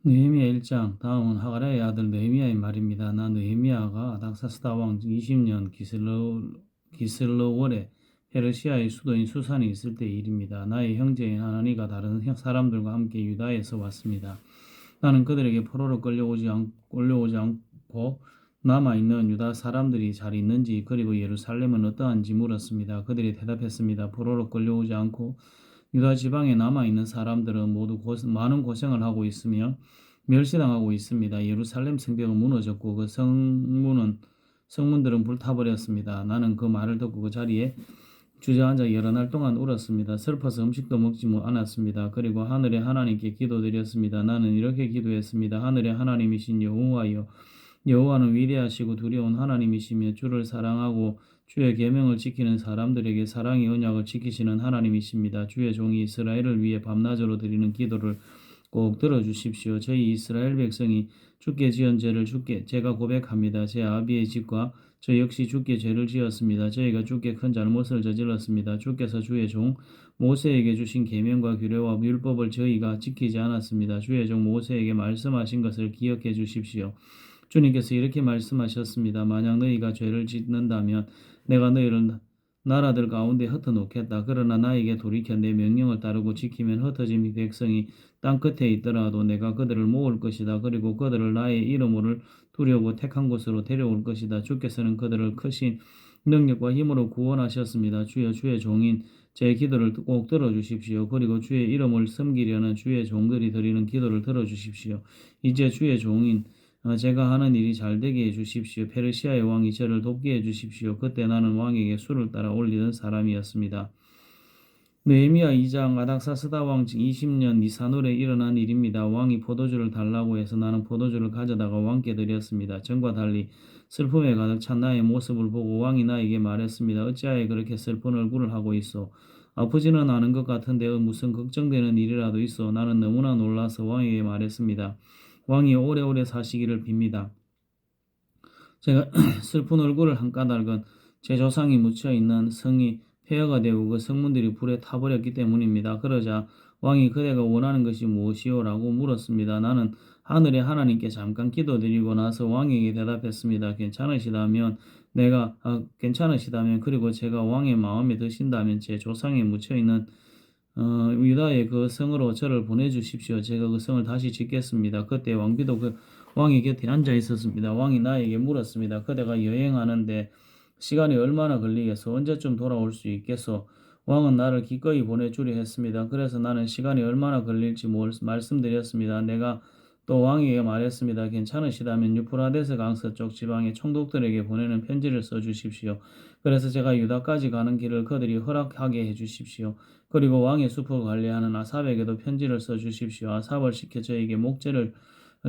느헤미야 1장. 다음은 하가랴의 아들 느헤미야의 말입니다. 나 느헤미야가 아닥사스다 왕 20년 기슬로월에 페르시아의 수도인 수산에 있을 때의 일입니다. 나의 형제인 하나니가 다른 사람들과 함께 유다에서 왔습니다. 나는 그들에게 포로로 끌려오지 않고 남아있는 유다 사람들이 잘 있는지 그리고 예루살렘은 어떠한지 물었습니다. 그들이 대답했습니다. 포로로 끌려오지 않고 유다 지방에 남아있는 사람들은 모두 많은 고생을 하고 있으며 멸시당하고 있습니다. 예루살렘 성벽은 무너졌고 그 성문들은 불타버렸습니다. 나는 그 말을 듣고 그 자리에 주저앉아 여러 날 동안 울었습니다. 슬퍼서 음식도 먹지 않았습니다. 그리고 하늘의 하나님께 기도드렸습니다. 나는 이렇게 기도했습니다. 하늘의 하나님이신 여호와여, 여호와는 위대하시고 두려운 하나님이시며 주를 사랑하고 주의 계명을 지키는 사람들에게 사랑의 언약을 지키시는 하나님이십니다. 주의 종이 이스라엘을 위해 밤낮으로 드리는 기도를 꼭 들어주십시오. 저희 이스라엘 백성이 주께 지은 죄를 제가 고백합니다. 제 아비의 집과 저 역시 주께 죄를 지었습니다. 저희가 주께 큰 잘못을 저질렀습니다. 주께서 주의 종 모세에게 주신 계명과 규례와 율법을 저희가 지키지 않았습니다. 주의 종 모세에게 말씀하신 것을 기억해 주십시오. 주님께서 이렇게 말씀하셨습니다. 만약 너희가 죄를 짓는다면 내가 너희를 나라들 가운데 흩어놓겠다. 그러나 나에게 돌이켜 내 명령을 따르고 지키면 흩어진 백성이 땅 끝에 있더라도 내가 그들을 모을 것이다. 그리고 그들을 나의 이름을 두려고 택한 곳으로 데려올 것이다. 주께서는 그들을 크신 능력과 힘으로 구원하셨습니다. 주여, 주의 종인 제 기도를 꼭 들어주십시오. 그리고 주의 이름을 섬기려는 주의 종들이 드리는 기도를 들어주십시오. 이제 주의 종인 제가 하는 일이 잘 되게 해주십시오. 페르시아의 왕이 저를 돕게 해주십시오. 그때 나는 왕에게 술을 따라 올리던 사람이었습니다. 느헤미야 2장. 아닥사스다 왕 20년 니산월에 일어난 일입니다. 왕이 포도주를 달라고 해서 나는 포도주를 가져다가 왕께 드렸습니다. 전과 달리 슬픔에 가득 찬 나의 모습을 보고 왕이 나에게 말했습니다. 어찌하여 그렇게 슬픈 얼굴을 하고 있어? 아프지는 않은 것 같은데 무슨 걱정되는 일이라도 있어? 나는 너무나 놀라서 왕에게 말했습니다. 왕이 오래오래 사시기를 빕니다. 제가 슬픈 얼굴을 한 까닭은 제 조상이 묻혀있는 성이 폐허가 되고 그 성문들이 불에 타버렸기 때문입니다. 그러자 왕이 그대가 원하는 것이 무엇이오? 라고 물었습니다. 나는 하늘의 하나님께 잠깐 기도드리고 나서 왕에게 대답했습니다. 괜찮으시다면 그리고 제가 왕의 마음에 드신다면 제 조상에 묻혀있는 유다의 그 성으로 저를 보내주십시오. 제가 그 성을 다시 짓겠습니다. 그때 왕비도 그 왕의 곁에 앉아 있었습니다. 왕이 나에게 물었습니다. 그대가 여행하는데 시간이 얼마나 걸리겠소? 언제쯤 돌아올 수 있겠소? 왕은 나를 기꺼이 보내주려 했습니다. 그래서 나는 시간이 얼마나 걸릴지 말씀드렸습니다. 내가 또 왕에게 말했습니다. 괜찮으시다면 유프라데스 강서 쪽 지방의 총독들에게 보내는 편지를 써주십시오. 그래서 제가 유다까지 가는 길을 그들이 허락하게 해주십시오. 그리고 왕의 숲을 관리하는 아삽에게도 편지를 써주십시오. 아삽을 시켜 저에게 목재를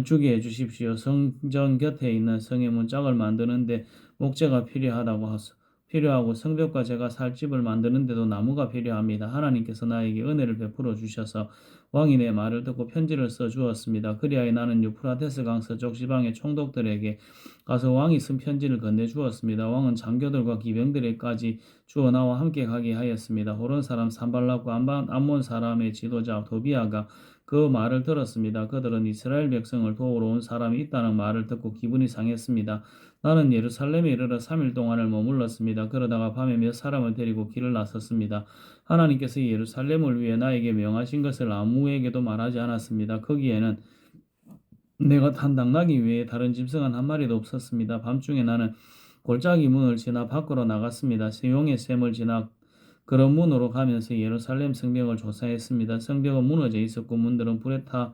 주게 해주십시오. 성전 곁에 있는 성의 문짝을 만드는데 목재가 필요하고 성벽과 제가 살 집을 만드는데도 나무가 필요합니다. 하나님께서 나에게 은혜를 베풀어 주셔서 왕이 내 말을 듣고 편지를 써 주었습니다. 그리하여 나는 유프라테스 강 서쪽 지방의 총독들에게 가서 왕이 쓴 편지를 건네 주었습니다. 왕은 장교들과 기병들에게까지 주어 나와 함께 가게 하였습니다. 호론 사람 산발락과 암몬 사람의 지도자 도비아가 그 말을 들었습니다. 그들은 이스라엘 백성을 도우러 온 사람이 있다는 말을 듣고 기분이 상했습니다. 나는 예루살렘에 이르러 3일 동안을 머물렀습니다. 그러다가 밤에 몇 사람을 데리고 길을 나섰습니다. 하나님께서 예루살렘을 위해 나에게 명하신 것을 아무에게도 말하지 않았습니다. 거기에는 내가 탄 당나귀 외에 다른 짐승은 한 마리도 없었습니다. 밤중에 나는 골짜기 문을 지나 밖으로 나갔습니다. 세용의 샘을 지나 그런 문으로 가면서 예루살렘 성벽을 조사했습니다. 성벽은 무너져 있었고 문들은 불에 타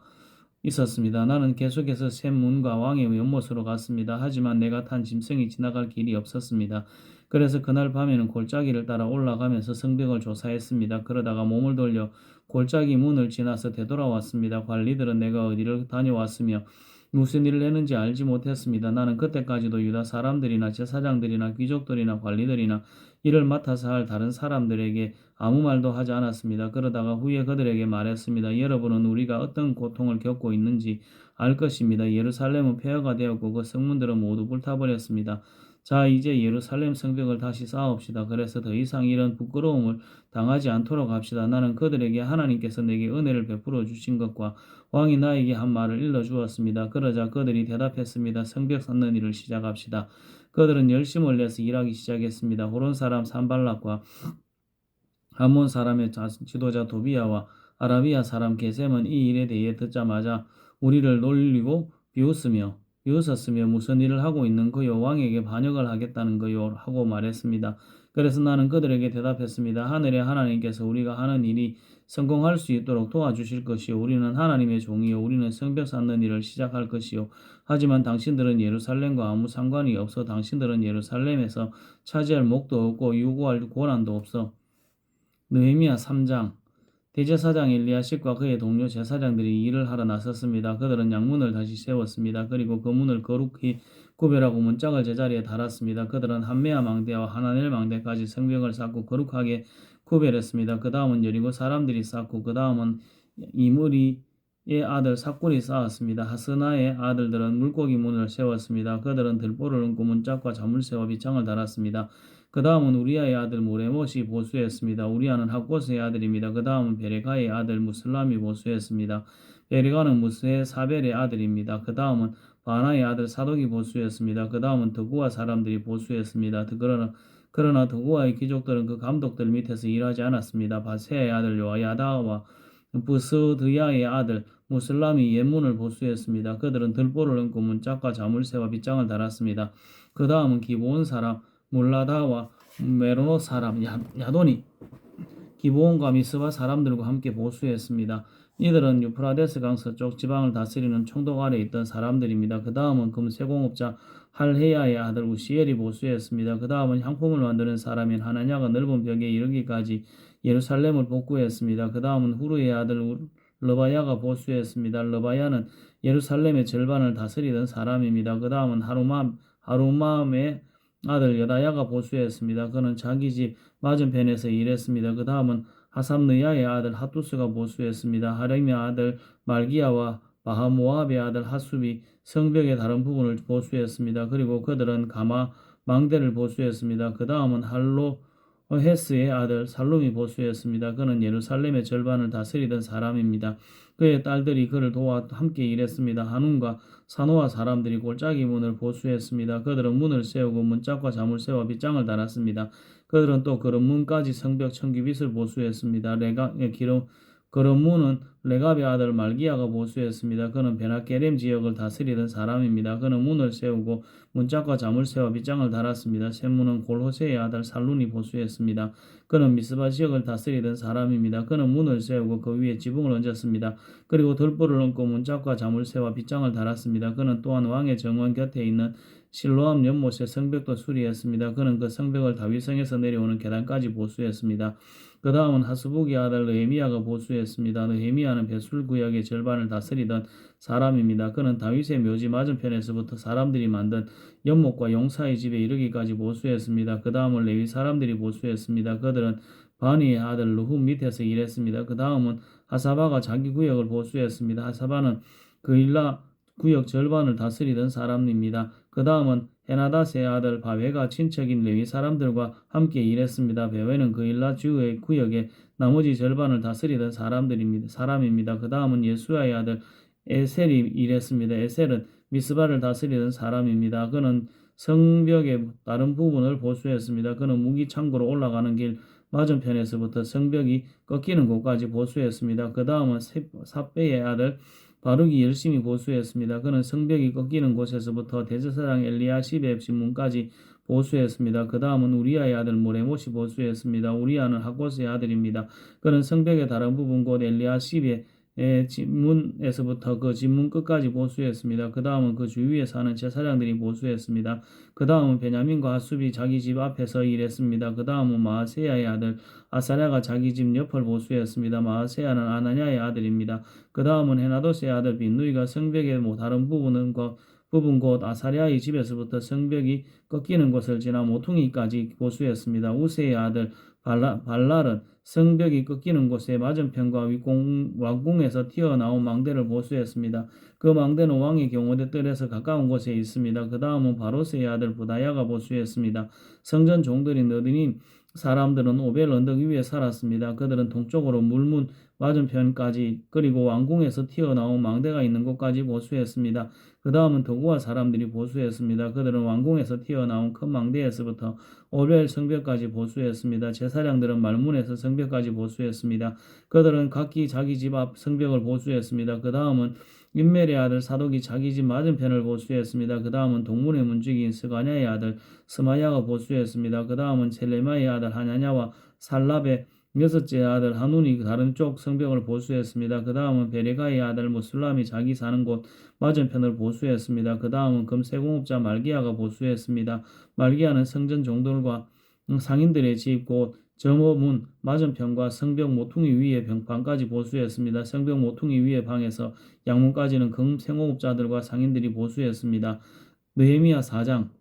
있었습니다. 나는 계속해서 샘문과 왕의 연못으로 갔습니다. 하지만 내가 탄 짐승이 지나갈 길이 없었습니다. 그래서 그날 밤에는 골짜기를 따라 올라가면서 성벽을 조사했습니다. 그러다가 몸을 돌려 골짜기 문을 지나서 되돌아왔습니다. 관리들은 내가 어디를 다녀왔으며 무슨 일을 했는지 알지 못했습니다. 나는 그때까지도 유다 사람들이나 제사장들이나 귀족들이나 관리들이나 일을 맡아서 할 다른 사람들에게 아무 말도 하지 않았습니다. 그러다가 후에 그들에게 말했습니다. 여러분은 우리가 어떤 고통을 겪고 있는지 알 것입니다. 예루살렘은 폐허가 되었고 그 성문들은 모두 불타버렸습니다. 자, 이제 예루살렘 성벽을 다시 쌓읍시다. 그래서 더 이상 이런 부끄러움을 당하지 않도록 합시다. 나는 그들에게 하나님께서 내게 은혜를 베풀어 주신 것과 왕이 나에게 한 말을 일러 주었습니다. 그러자 그들이 대답했습니다. 성벽 쌓는 일을 시작합시다. 그들은 열심을 내서 일하기 시작했습니다. 호론 사람 산발락과 암몬 사람의 지도자 도비야와 아라비아 사람 게셈은 이 일에 대해 듣자마자 우리를 놀리고 비웃었으며 무슨 일을 하고 있는 거요? 왕에게 반역을 하겠다는 거요? 하고 말했습니다. 그래서 나는 그들에게 대답했습니다. 하늘의 하나님께서 우리가 하는 일이 성공할 수 있도록 도와주실 것이요. 우리는 하나님의 종이요. 우리는 성벽 쌓는 일을 시작할 것이요. 하지만 당신들은 예루살렘과 아무 상관이 없어. 당신들은 예루살렘에서 차지할 목도 없고 요구할 권한도 없어. 느헤미야 3장. 대제사장 엘리야십과 그의 동료 제사장들이 일을 하러 나섰습니다. 그들은 양문을 다시 세웠습니다. 그리고 그 문을 거룩히 구별하고 문짝을 제자리에 달았습니다. 그들은 한메아 망대와 하나넬 망대까지 성벽을 쌓고 거룩하게 구별했습니다. 그 다음은 여리고 사람들이 쌓고 그 다음은 이므리의 아들 삭굴이 쌓았습니다. 하스나의 아들들은 물고기 문을 세웠습니다. 그들은 들보를 얹고 문짝과 자물쇠와 빗장을 달았습니다. 그 다음은 우리아의 아들 모레못이 보수했습니다. 우리아는 학고스의 아들입니다. 그 다음은 베레가의 아들 무슬람이 보수했습니다. 베레가는 무스의 사벨의 아들입니다. 그 다음은 바나의 아들 사독이 보수했습니다. 그 다음은 드구아 사람들이 보수했습니다. 그러나 드구아의 귀족들은 그 감독들 밑에서 일하지 않았습니다. 바세의 아들 요야다와 부스드야의 아들 무슬람이 옛문을 보수했습니다. 그들은 들보를 얹고 문짝과 자물쇠와 빗장을 달았습니다. 그 다음은 기브온 사람 몰라다와 메로노 사람 야돈이 기브온과 미스바 사람들과 함께 보수했습니다. 이들은 유프라데스 강 서쪽 지방을 다스리는 총독 아래 있던 사람들입니다. 그 다음은 금세공업자 할헤야의 아들 우시엘이 보수했습니다. 그 다음은 향품을 만드는 사람인 하나냐가 넓은 벽에 이르기까지 예루살렘을 복구했습니다. 그 다음은 후르의 아들 르바야가 보수했습니다. 르바야는 예루살렘의 절반을 다스리던 사람입니다. 그 다음은 하루맘의 아들 여다야가 보수했습니다. 그는 자기 집 맞은편에서 일했습니다. 그 다음은 하삼느야의 아들 핫두스가 보수했습니다. 하렘의 아들 말기야와 바하모압의 아들 핫숲이 성벽의 다른 부분을 보수했습니다. 그리고 그들은 가마 망대를 보수했습니다. 그 다음은 헤스의 아들 살룸이 보수했습니다. 그는 예루살렘의 절반을 다스리던 사람입니다. 그의 딸들이 그를 도와 함께 일했습니다. 한움과 사노아 사람들이 골짜기 문을 보수했습니다. 그들은 문을 세우고 문짝과 자물쇠와 빗장을 달았습니다. 그들은 또 그런 문까지 성벽 청기빗을 보수했습니다. 그런 문은 레갑의 아들 말기야가 보수했습니다. 그는 베나게렘 지역을 다스리던 사람입니다. 그는 문을 세우고 문짝과 자물쇠와 빗장을 달았습니다. 샘문은 골호세의 아들 살룬이 보수했습니다. 그는 미스바 지역을 다스리던 사람입니다. 그는 문을 세우고 그 위에 지붕을 얹었습니다. 그리고 들보를 얹고 문짝과 자물쇠와 빗장을 달았습니다. 그는 또한 왕의 정원 곁에 있는 실로암 연못의 성벽도 수리했습니다. 그는 그 성벽을 다윗성에서 내려오는 계단까지 보수했습니다. 그 다음은 하스북의 아들 느헤미야가 보수했습니다. 느헤미야는 베술 구역의 절반을 다스리던 사람입니다. 그는 다윗의 묘지 맞은편에서부터 사람들이 만든 연못과 용사의 집에 이르기까지 보수했습니다. 그 다음은 레위 사람들이 보수했습니다. 그들은 바니의 아들 르훔 밑에서 일했습니다. 그 다음은 하사바가 자기 구역을 보수했습니다. 하사바는 그일라 구역 절반을 다스리던 사람입니다. 그 다음은 헤나다스의 아들 바웨가 친척인 레위 사람들과 함께 일했습니다. 베웨는 그일라 주의 구역의 나머지 절반을 다스리던 사람입니다. 그 다음은 예수야의 아들 에셀이 일했습니다. 에셀은 미스바를 다스리던 사람입니다. 그는 성벽의 다른 부분을 보수했습니다. 그는 무기 창고로 올라가는 길 맞은편에서부터 성벽이 꺾이는 곳까지 보수했습니다. 그 다음은 삽베의 아들 바룩이 열심히 보수했습니다. 그는 성벽이 꺾이는 곳에서부터 대제사장 엘리야십의 신문까지 보수했습니다. 그 다음은 우리아의 아들 모레못이 보수했습니다. 우리아는 학고스의 아들입니다. 그는 성벽의 다른 부분 곧 엘리야십의 집문에서부터 그 집문 끝까지 보수했습니다. 그 다음은 그 주위에 사는 제사장들이 보수했습니다. 그 다음은 베냐민과 하숲이 자기 집 앞에서 일했습니다. 그 다음은 마아세야의 아들 아사랴가 자기 집 옆을 보수했습니다. 마아세야는 아나냐의 아들입니다. 그 다음은 헤나도스의 아들 빈누이가 성벽의 다른 부분 곧 아사랴의 집에서부터 성벽이 꺾이는 곳을 지나 모퉁이까지 보수했습니다. 우세의 아들 발랄은 성벽이 꺾이는 곳에 맞은편과 왕궁에서 튀어나온 망대를 보수했습니다. 그 망대는 왕의 경호대 뜰에서 가까운 곳에 있습니다. 그 다음은 바로스의 아들 부다야가 보수했습니다. 성전 종들이 느드닌 사람들은 오벨 언덕 위에 살았습니다. 그들은 동쪽으로 물문 맞은편까지 그리고 왕궁에서 튀어나온 망대가 있는 곳까지 보수했습니다. 그 다음은 도구와 사람들이 보수했습니다. 그들은 왕궁에서 튀어나온 큰 망대에서부터 오벨 성벽까지 보수했습니다. 제사장들은 말문에서 성벽까지 보수했습니다. 그들은 각기 자기 집 앞 성벽을 보수했습니다. 그 다음은 인멜의 아들 사독이 자기 집 맞은편을 보수했습니다. 그 다음은 동문의 문지기인 스가냐의 아들 스마야가 보수했습니다. 그 다음은 셀레마의 아들 하냐냐와 살랍의 여섯째 아들 하눈이 다른 쪽 성벽을 보수했습니다. 그 다음은 베레가의 아들 무술람이 자기 사는 곳 맞은편을 보수했습니다. 그 다음은 금세공업자 말기야가 보수했습니다. 말기야는 성전 종들과 상인들의 집 곧 점호문 맞은편과 성벽 모퉁이 위의 방까지 보수했습니다. 성벽 모퉁이 위의 방에서 양문까지는 금생업자들과 상인들이 보수했습니다. 느헤미야 4장.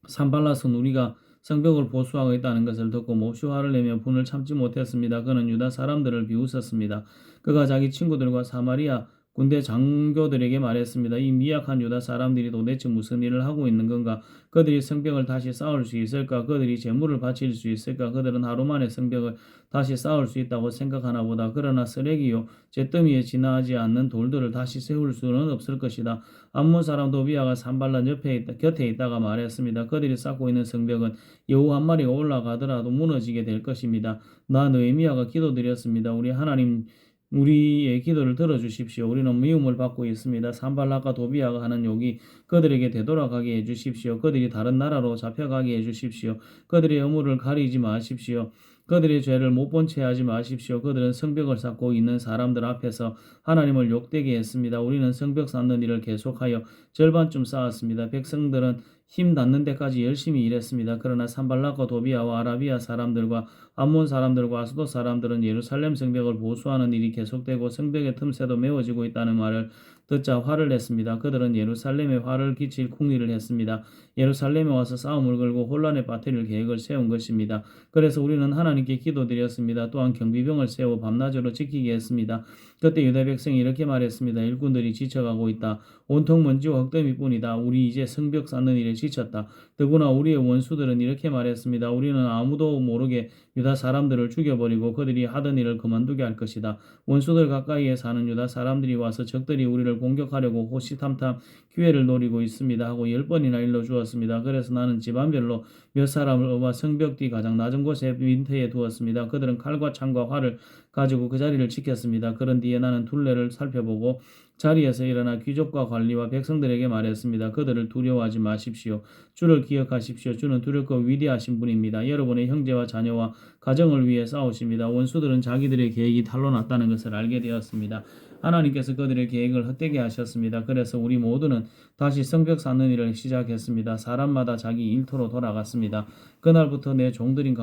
산발랏은 우리가 성벽을 보수하고 있다는 것을 듣고 몹시 화를 내며 분을 참지 못했습니다. 그는 유다 사람들을 비웃었습니다. 그가 자기 친구들과 사마리아 군대 장교들에게 말했습니다. 이 미약한 유다 사람들이 도대체 무슨 일을 하고 있는 건가? 그들이 성벽을 다시 쌓을 수 있을까? 그들이 재물을 바칠 수 있을까? 그들은 하루 만에 성벽을 다시 쌓을 수 있다고 생각하나 보다. 그러나 쓰레기요 잿더미에 지나지 않는 돌들을 다시 세울 수는 없을 것이다. 암몬 사람 도비아가 산발랏 곁에 있다가 말했습니다. 그들이 쌓고 있는 성벽은 여우 한 마리가 올라가더라도 무너지게 될 것입니다. 나 느헤미야가 기도드렸습니다. 우리 하나님 우리의 기도를 들어주십시오. 우리는 미움을 받고 있습니다. 산발랏과 도비아가 하는 욕이 그들에게 되돌아가게 해주십시오. 그들이 다른 나라로 잡혀가게 해주십시오. 그들의 의무를 가리지 마십시오. 그들의 죄를 못 본 채 하지 마십시오. 그들은 성벽을 쌓고 있는 사람들 앞에서 하나님을 욕되게 했습니다. 우리는 성벽 쌓는 일을 계속하여 절반쯤 쌓았습니다. 백성들은 힘 닿는 데까지 열심히 일했습니다. 그러나 산발락과 도비아와 아라비아 사람들과 암몬 사람들과 아스돗 사람들은 예루살렘 성벽을 보수하는 일이 계속되고 성벽의 틈새도 메워지고 있다는 말을 듣자 화를 냈습니다. 그들은 예루살렘에 화를 끼칠 궁리를 했습니다. 예루살렘에 와서 싸움을 걸고 혼란에 빠뜨릴 계획을 세운 것입니다. 그래서 우리는 하나님께 기도드렸습니다. 또한 경비병을 세워 밤낮으로 지키게 했습니다. 그때 유다 백성이 이렇게 말했습니다. 일꾼들이 지쳐가고 있다. 온통 먼지와 흙더미뿐이다. 우리 이제 성벽 쌓는 일에 지쳤다. 더구나 우리의 원수들은 이렇게 말했습니다. 우리는 아무도 모르게 유다 사람들을 죽여버리고 그들이 하던 일을 그만두게 할 것이다. 원수들 가까이에 사는 유다 사람들이 와서 적들이 우리를 공격하려고 호시탐탐 기회를 노리고 있습니다 하고 10번이나 일러주었습니다. 그래서 나는 집안별로 몇 사람을 업아 성벽 뒤 가장 낮은 곳에 민터에 두었습니다. 그들은 칼과 창과 활을 가지고 그 자리를 지켰습니다. 그런 뒤에 나는 둘레를 살펴보고 자리에서 일어나 귀족과 관리와 백성들에게 말했습니다. 그들을 두려워하지 마십시오. 주를 기억하십시오. 주는 두렵고 위대하신 분입니다. 여러분의 형제와 자녀와 가정을 위해 싸우십니다. 원수들은 자기들의 계획이 탄로 났다는 것을 알게 되었습니다. 하나님께서 그들의 계획을 헛되게 하셨습니다. 그래서 우리 모두는 다시 성벽 쌓는 일을 시작했습니다. 사람마다 자기 일터로 돌아갔습니다. 그날부터 내 종들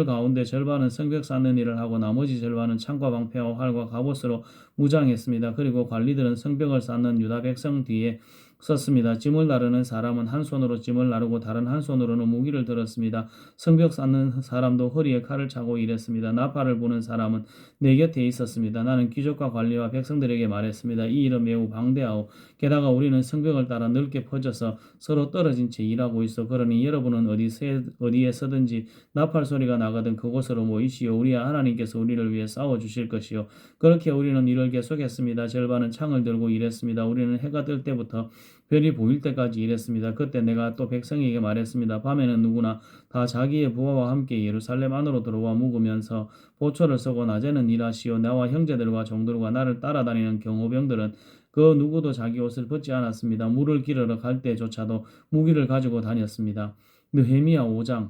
가운데 절반은 성벽 쌓는 일을 하고 나머지 절반은 창과 방패와 활과 갑옷으로 무장했습니다. 그리고 관리들은 성벽을 쌓는 유다 백성 뒤에 섰습니다. 짐을 나르는 사람은 한 손으로 짐을 나르고 다른 한 손으로는 무기를 들었습니다. 성벽 쌓는 사람도 허리에 칼을 차고 일했습니다. 나팔을 부는 사람은 내 곁에 있었습니다. 나는 귀족과 관리와 백성들에게 말했습니다. 이 일은 매우 방대하오. 게다가 우리는 성벽을 따라 넓게 퍼져서 서로 떨어진 채 일하고 있어. 그러니 여러분은 어디에 서든지 나팔 소리가 나거든 그곳으로 모이시오. 우리 하나님께서 우리를 위해 싸워주실 것이요. 그렇게 우리는 일을 계속했습니다. 절반은 창을 들고 일했습니다. 우리는 해가 뜰 때부터 별이 보일 때까지 일했습니다. 그때 내가 또 백성에게 말했습니다. 밤에는 누구나 다 자기의 부하와 함께 예루살렘 안으로 들어와 묵으면서 보초를 서고 낮에는 일하시오. 나와 형제들과 종들과 나를 따라다니는 경호병들은 그 누구도 자기 옷을 벗지 않았습니다. 물을 기르러 갈 때조차도 무기를 가지고 다녔습니다. 느헤미야 5장.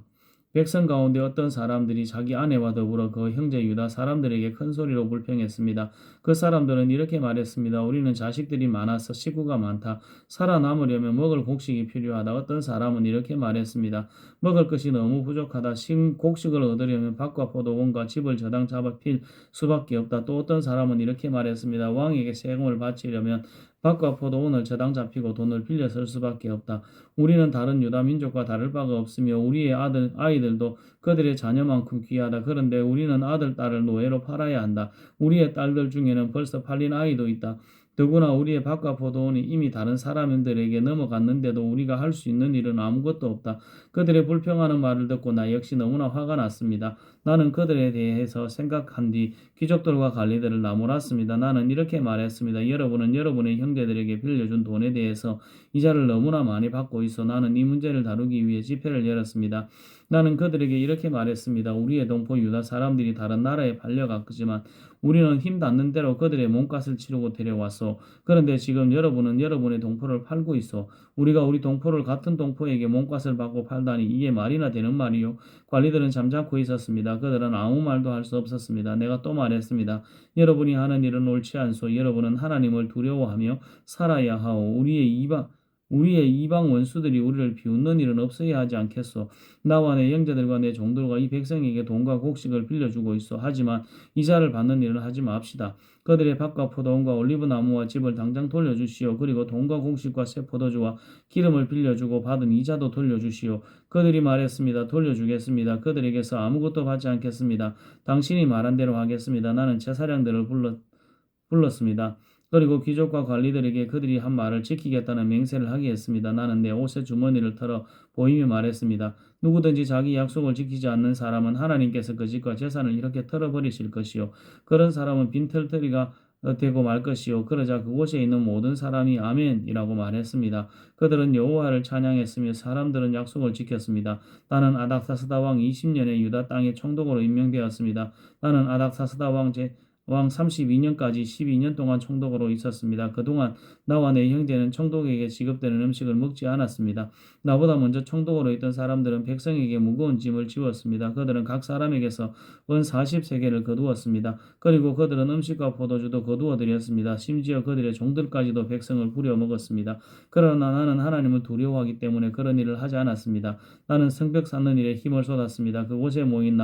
백성 가운데 어떤 사람들이 자기 아내와 더불어 그 형제 유다 사람들에게 큰 소리로 불평했습니다. 그 사람들은 이렇게 말했습니다. 우리는 자식들이 많아서 식구가 많다. 살아남으려면 먹을 곡식이 필요하다. 어떤 사람은 이렇게 말했습니다. 먹을 것이 너무 부족하다. 곡식을 얻으려면 밭과 포도원과 집을 저당 잡아 필 수밖에 없다. 또 어떤 사람은 이렇게 말했습니다. 왕에게 세금을 바치려면 밭과 포도 오늘 저당 잡히고 돈을 빌려 쓸 수밖에 없다. 우리는 다른 유다 민족과 다를 바가 없으며 우리의 아이들도 그들의 자녀만큼 귀하다. 그런데 우리는 아들, 딸을 노예로 팔아야 한다. 우리의 딸들 중에는 벌써 팔린 아이도 있다. 더구나 우리의 밭과 포도원이 이미 다른 사람들에게 넘어갔는데도 우리가 할 수 있는 일은 아무것도 없다. 그들의 불평하는 말을 듣고 나 역시 너무나 화가 났습니다. 나는 그들에 대해서 생각한 뒤 귀족들과 관리들을 나무랐습니다. 나는 이렇게 말했습니다. 여러분은 여러분의 형제들에게 빌려준 돈에 대해서 이자를 너무나 많이 받고 있어 나는 이 문제를 다루기 위해 집회를 열었습니다. 나는 그들에게 이렇게 말했습니다. 우리의 동포 유다 사람들이 다른 나라에 팔려갔지만 우리는 힘 닿는 대로 그들의 몸값을 치르고 데려왔소. 그런데 지금 여러분은 여러분의 동포를 팔고 있어. 우리가 우리 동포를 같은 동포에게 몸값을 받고 팔다니 이게 말이나 되는 말이요. 관리들은 잠자코 있었습니다. 그들은 아무 말도 할 수 없었습니다. 내가 또 말했습니다. 여러분이 하는 일은 옳지 않소. 여러분은 하나님을 두려워하며 살아야 하오. 우리의 이방 원수들이 우리를 비웃는 일은 없어야 하지 않겠소. 나와 내 형제들과 내 종들과 이 백성에게 돈과 곡식을 빌려주고 있어. 하지만 이자를 받는 일을 하지 맙시다. 그들의 밭과 포도원과 올리브나무와 집을 당장 돌려주시오. 그리고 돈과 곡식과 새 포도주와 기름을 빌려주고 받은 이자도 돌려주시오. 그들이 말했습니다. 돌려주겠습니다. 그들에게서 아무것도 받지 않겠습니다. 당신이 말한 대로 하겠습니다. 나는 제사장들을 불렀습니다. 그리고 귀족과 관리들에게 그들이 한 말을 지키겠다는 맹세를 하게 했습니다. 나는 내 옷의 주머니를 털어 보이며 말했습니다. 누구든지 자기 약속을 지키지 않는 사람은 하나님께서 그 집과 재산을 이렇게 털어버리실 것이요. 그런 사람은 빈털터리가 되고 말 것이요. 그러자 그곳에 있는 모든 사람이 아멘이라고 말했습니다. 그들은 여호와를 찬양했으며 사람들은 약속을 지켰습니다. 나는 아닥사스다 왕 20년에 유다 땅의 총독으로 임명되었습니다. 나는 아닥사스다 왕 32년까지 12년 동안 총독으로 있었습니다. 그동안 나와 내 형제는 총독에게 지급되는 음식을 먹지 않았습니다. 나보다 먼저 총독으로 있던 사람들은 백성에게 무거운 짐을 지웠습니다. 그들은 각 사람에게서 은 40세겔을 거두었습니다. 그리고 그들은 음식과 포도주도 거두어 드렸습니다. 심지어 그들의 종들까지도 백성을 부려먹었습니다. 그러나 나는 하나님을 두려워하기 때문에 그런 일을 하지 않았습니다. 나는 성벽 쌓는 일에 힘을 쏟았습니다. 그곳에 모인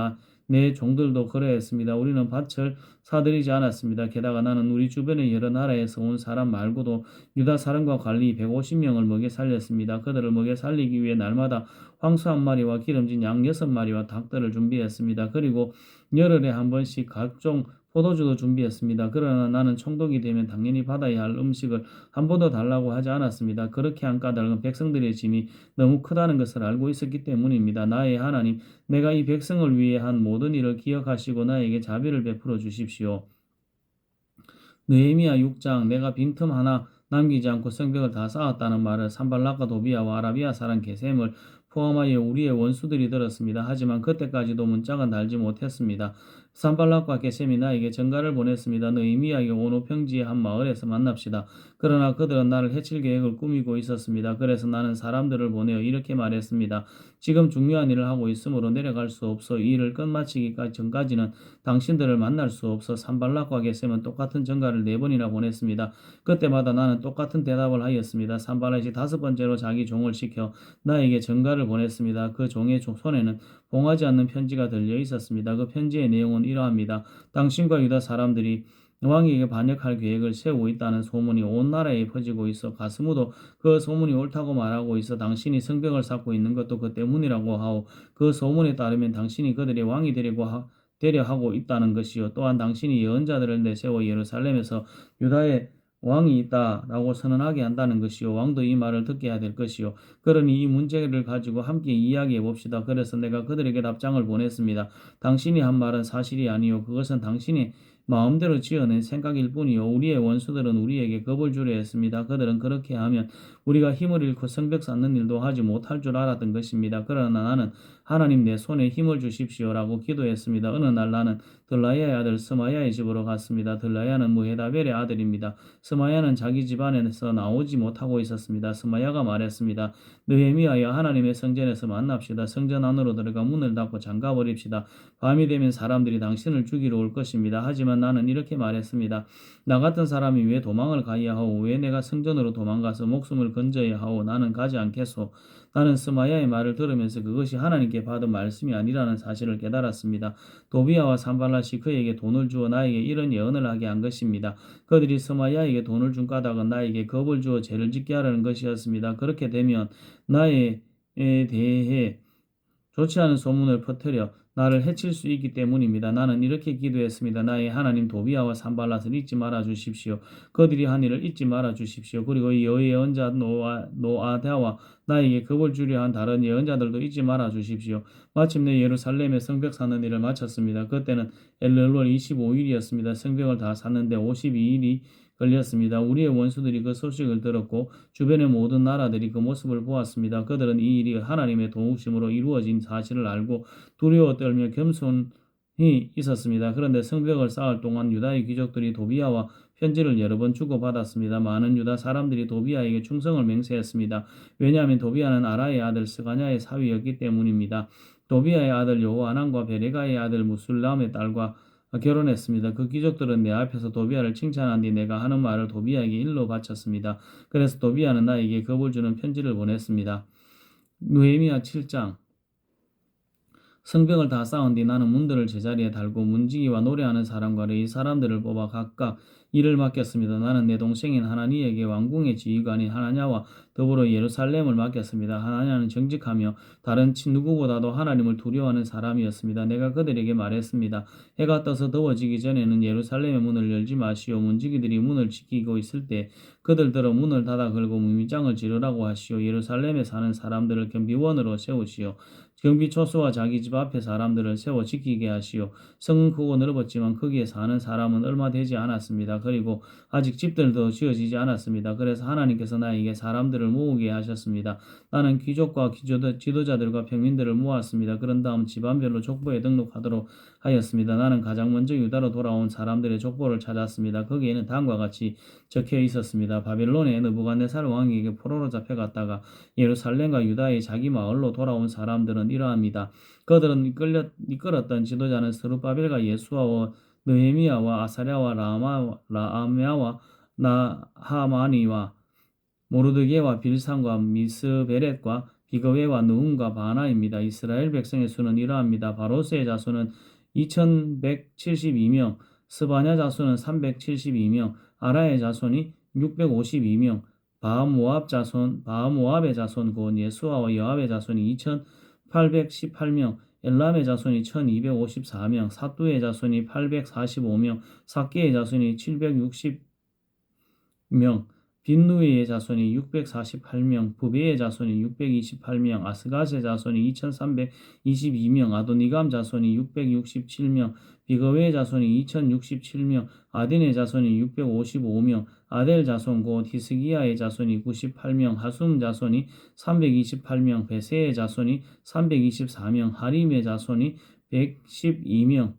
내 종들도 그러했습니다. 우리는 밭을 사들이지 않았습니다. 게다가 나는 우리 주변의 여러 나라에서 온 사람 말고도 유다 사람과 관리 150명을 먹여 살렸습니다. 그들을 먹여 살리기 위해 날마다 황소 한 마리와 기름진 양 6마리와 닭들을 준비했습니다. 그리고 열흘에 한 번씩 각종 포도주도 준비했습니다. 그러나 나는 총독이 되면 당연히 받아야 할 음식을 한 번도 달라고 하지 않았습니다. 그렇게 한 까닭은 백성들의 짐이 너무 크다는 것을 알고 있었기 때문입니다. 나의 하나님, 내가 이 백성을 위해 한 모든 일을 기억하시고 나에게 자비를 베풀어 주십시오. 느헤미야 6장. 내가 빈틈 하나 남기지 않고 성벽을 다 쌓았다는 말을 산발락과 도비아와 아라비아 사람 게셈을 포함하여 우리의 원수들이 들었습니다. 하지만 그때까지도 문짝은 달지 못했습니다. 산발락과 게셈이 나에게 전가를 보냈습니다. 느헤미야에게 온 평지의 한 마을에서 만납시다. 그러나 그들은 나를 해칠 계획을 꾸미고 있었습니다. 그래서 나는 사람들을 보내어 이렇게 말했습니다. 지금 중요한 일을 하고 있으므로 내려갈 수 없어. 이 일을 끝마치기 전까지는 당신들을 만날 수 없어. 산발락과 게셈은 똑같은 전가를 4번이나 보냈습니다. 그때마다 나는 똑같은 대답을 하였습니다. 산발락이 5번째로 자기 종을 시켜 나에게 전가를 보냈습니다. 그 종의 손에는 봉하지 않는 편지가 들려 있었습니다. 그 편지의 내용은 이러합니다. 당신과 유다 사람들이 왕에게 반역할 계획을 세우고 있다는 소문이 온 나라에 퍼지고 있어 가스무도 그 소문이 옳다고 말하고 있어 당신이 성벽을 쌓고 있는 것도 그 때문이라고 하오. 그 소문에 따르면 당신이 그들의 왕이 되려 하고 있다는 것이요. 또한 당신이 예언자들을 내세워 예루살렘에서 유다의 왕이 있다라고 선언하게 한다는 것이요. 왕도 이 말을 듣게 해야 될 것이요. 그러니 이 문제를 가지고 함께 이야기해 봅시다. 그래서 내가 그들에게 답장을 보냈습니다. 당신이 한 말은 사실이 아니요. 그것은 당신이 마음대로 지어낸 생각일 뿐이요. 우리의 원수들은 우리에게 겁을 주려 했습니다. 그들은 그렇게 하면 우리가 힘을 잃고 성벽 쌓는 일도 하지 못할 줄 알았던 것입니다. 그러나 나는 하나님 내 손에 힘을 주십시오라고 기도했습니다. 어느 날 나는 들라야의 아들 스마야의 집으로 갔습니다. 들라야는 무헤다벨의 아들입니다. 스마야는 자기 집안에서 나오지 못하고 있었습니다. 스마야가 말했습니다. 느헤미야여 하나님의 성전에서 만납시다. 성전 안으로 들어가 문을 닫고 잠가버립시다. 밤이 되면 사람들이 당신을 죽이러 올 것입니다. 하지만 나는 이렇게 말했습니다. 나 같은 사람이 왜 도망을 가야 하오? 왜 내가 성전으로 도망가서 목숨을 건져야 하오? 나는 가지 않겠소. 나는 스마야의 말을 들으면서 그것이 하나님께 받은 말씀이 아니라는 사실을 깨달았습니다. 도비아와 산발랏이 그에게 돈을 주어 나에게 이런 예언을 하게 한 것입니다. 그들이 스마야에게 돈을 준 까닭은 나에게 겁을 주어 죄를 짓게 하려는 것이었습니다. 그렇게 되면 나에 대해 좋지 않은 소문을 퍼뜨려 나를 해칠 수 있기 때문입니다. 나는 이렇게 기도했습니다. 나의 하나님 도비아와 산발랏을 잊지 말아 주십시오. 그들이 한 일을 잊지 말아 주십시오. 그리고 이 예언자 노아다와 나에게 겁을 주려 한 다른 예언자들도 잊지 말아 주십시오. 마침내 예루살렘에 성벽 사는 일을 마쳤습니다. 그때는 엘르월 25일이었습니다. 성벽을 다 샀는데 52일이 걸렸습니다. 우리의 원수들이 그 소식을 들었고 주변의 모든 나라들이 그 모습을 보았습니다. 그들은 이 일이 하나님의 도우심으로 이루어진 사실을 알고 두려워 떨며 겸손히 있었습니다. 그런데 성벽을 쌓을 동안 유다의 귀족들이 도비아와 편지를 여러 번 주고받았습니다. 많은 유다 사람들이 도비아에게 충성을 맹세했습니다. 왜냐하면 도비아는 아라의 아들 스가냐의 사위였기 때문입니다. 도비아의 아들 여호하난과 베레가의 아들 무술람의 딸과 결혼했습니다. 그 귀족들은 내 앞에서 도비아를 칭찬한 뒤 내가 하는 말을 도비아에게 일러 바쳤습니다. 그래서 도비아는 나에게 겁을 주는 편지를 보냈습니다. 느헤미야 7장. 성벽을 다 쌓은 뒤 나는 문들을 제자리에 달고 문지기와 노래하는 사람과 레위 사람들을 뽑아 각각 일을 맡겼습니다. 나는 내 동생인 하나니에게 왕궁의 지휘관인 하나냐와 더불어 예루살렘을 맡겼습니다. 하나냐는 정직하며 다른 누구보다도 하나님을 두려워하는 사람이었습니다. 내가 그들에게 말했습니다. 해가 떠서 더워지기 전에는 예루살렘의 문을 열지 마시오. 문지기들이 문을 지키고 있을 때 그들더러 문을 닫아 걸고 무미장을 지르라고 하시오. 예루살렘에 사는 사람들을 경비원으로 세우시오. 경비 초수와 자기 집 앞에 사람들을 세워 지키게 하시오. 성은 크고 넓었지만 거기에 사는 사람은 얼마 되지 않았습니다. 그리고 아직 집들도 지어지지 않았습니다. 그래서 하나님께서 나에게 사람들을 모으게 하셨습니다. 나는 귀족과 지도자들과 평민들을 모았습니다. 그런 다음 집안별로 족보에 등록하도록 하였습니다. 나는 가장 먼저 유다로 돌아온 사람들의 족보를 찾았습니다. 거기에는 다음과 같이 적혀 있었습니다. 바벨론의 느부갓네살 왕에게 포로로 잡혀갔다가 예루살렘과 유다의 자기 마을로 돌아온 사람들은 이러합니다. 그들은 이끌었던 지도자는 스룹바벨과 예수아와 느헤미야와 아사랴와 라아메와 나하마니와 모르드게와 빌산과 미스베렛과 비거웨와 느훔과 바나입니다. 이스라엘 백성의 수는 이러합니다. 바로스의 자손은 2172명, 스바냐 자손은 372명, 아라의 자손이 652명, 바모압의 자손 곧 예수아와 여압의 자손이 2818명, 엘람의 자손이 1254명, 사뚜의 자손이 845명, 삭개의 자손이 760명, 빈누이의 자손이 648명, 부베의 자손이 628명, 아스갓의 자손이 2322명, 아도니감 자손이 667명, 비거웨의 자손이 2067명, 아딘의 자손이 655명, 아델 자손 곧 히스기야의 자손이 98명, 하숨 자손이 328명, 베세의 자손이 324명, 하림의 자손이 112명,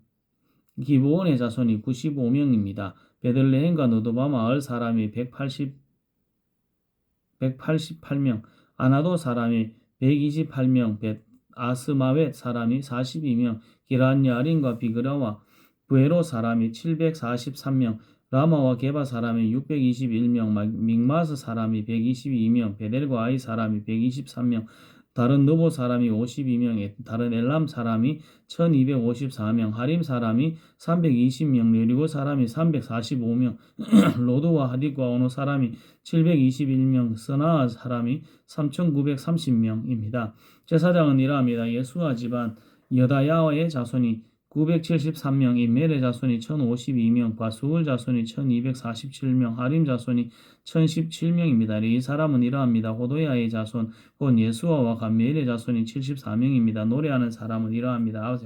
기브온의 자손이 95명입니다. 베들레헴과 느도바 마을 사람이 188명, 아나도 사람이 128명, 아스마웻 사람이 42명, 기란야린과 비그라와 부에로 사람이 743명, 라마와 게바 사람이 621명, 믹마스 사람이 122명, 베델과 아이 사람이 123명, 다른 느보 사람이 52명, 다른 엘람 사람이 1254명, 하림 사람이 320명, 여리고 사람이 345명, 로드와 하딕과 오노 사람이 721명, 서나아 사람이 3930명입니다. 제사장은 이러합니다. 예수아 집안 여다야의 자손이 973명, 인멜의 자손이 1052명, 바수울 자손이 1247명, 하림 자손이 1017명입니다. 이 사람은 이러합니다. 호도야의 자손, 곧 예수아와 감미엘의 자손이 74명입니다. 노래하는 사람은 이러합니다.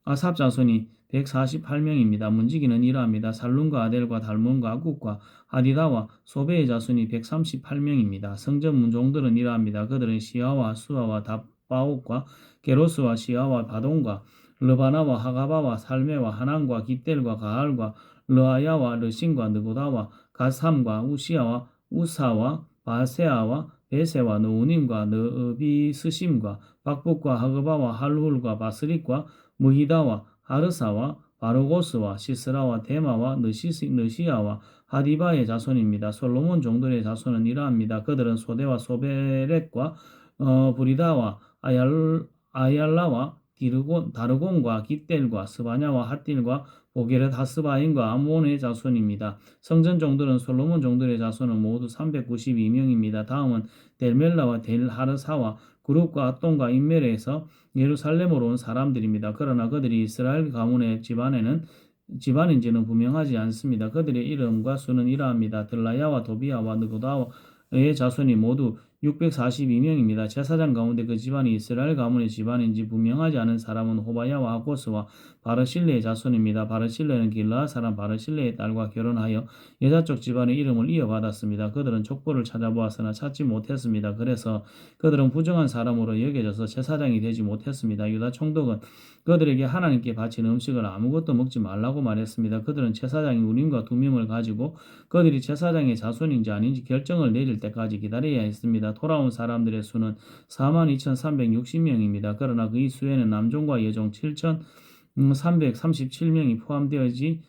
아삽 자손이 148명입니다. 문지기는 이러합니다. 살룸과 아델과 달몬과 아국과 하디다와 소베의 자손이 138명입니다. 성전 문종들은 이러합니다. 그들은 시아와 수아와 답바옥과 게로스와 시아와 바돈과 르바나와 하가바와 살메와 하난과 깃델과 가알과 르아야와 르신과 느고다와 가삼과 우시아와 우사와 바세아와 베세와 느우님과 느비스심과 박북과 하그바와 할훌과 바스릭과 무히다와 하르사와 바르고스와 시스라와 데마와 느시아와 하디바의 자손입니다. 솔로몬 종들의 자손은 이러합니다. 그들은 소대와 소베렛과 브리다와 아얄라와 다르곤과 깃델과 스바냐와 핫딜과 보게렛 하스바인과 아몬의 자손입니다. 성전 종들은 솔로몬 종들의 자손은 모두 392명입니다. 다음은 델멜라와 델하르사와 그룹과 아똥과 인멜에서 예루살렘으로 온 사람들입니다. 그러나 그들이 이스라엘 가문의 집안인지는 분명하지 않습니다. 그들의 이름과 수는 이러합니다. 들라야와 도비야와 느고다의 자손이 모두 642명입니다. 제사장 가운데 그 집안이 이스라엘 가문의 집안인지 분명하지 않은 사람은 호바야와 하고스와 바르실레의 자손입니다. 바르실레는 길라앗 사람 바르실레의 딸과 결혼하여 여자 쪽 집안의 이름을 이어받았습니다. 그들은 족보를 찾아보았으나 찾지 못했습니다. 그래서 그들은 부정한 사람으로 여겨져서 제사장이 되지 못했습니다. 유다 총독은 그들에게 하나님께 바친 음식을 아무것도 먹지 말라고 말했습니다. 그들은 제사장이 우림과 두밈을 가지고 그들이 제사장의 자손인지 아닌지 결정을 내릴 때까지 기다려야 했습니다. 돌아온 사람들의 수는 42,360명입니다. 그러나 그 이 수에는 남종과 여종 7,337명이 포함되어 있지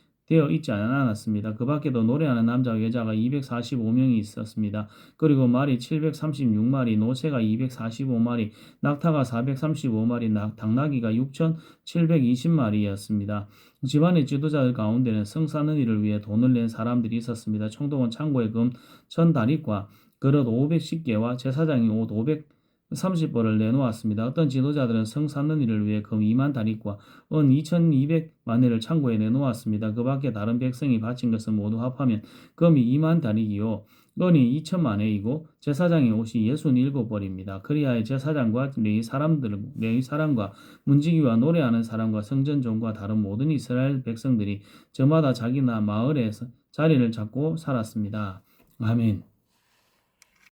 않았습니다. 그 밖에도 노래하는 남자와 여자가 245명이 있었습니다. 그리고 말이 736마리, 노새가 245마리, 낙타가 435마리, 당나귀가 6,720마리였습니다. 집안의 지도자들 가운데는 성 쌓는 일을 위해 돈을 낸 사람들이 있었습니다. 총독은 창고에 금 1,000다리과 그릇 510개와 제사장이 옷 530벌을 내놓았습니다. 어떤 지도자들은 성 쌓는 일을 위해 금 2만 다리과 은 2,200만회를 창고에 내놓았습니다. 그 밖에 다른 백성이 바친 것은 모두 합하면 금이 2만 다리이요 은이 2천만회이고 제사장의 옷이 67벌입니다. 그리하여 제사장과 레위 사람과 문지기와 노래하는 사람과 성전종과 다른 모든 이스라엘 백성들이 저마다 자기 마을에서 자리를 잡고 살았습니다. 아멘.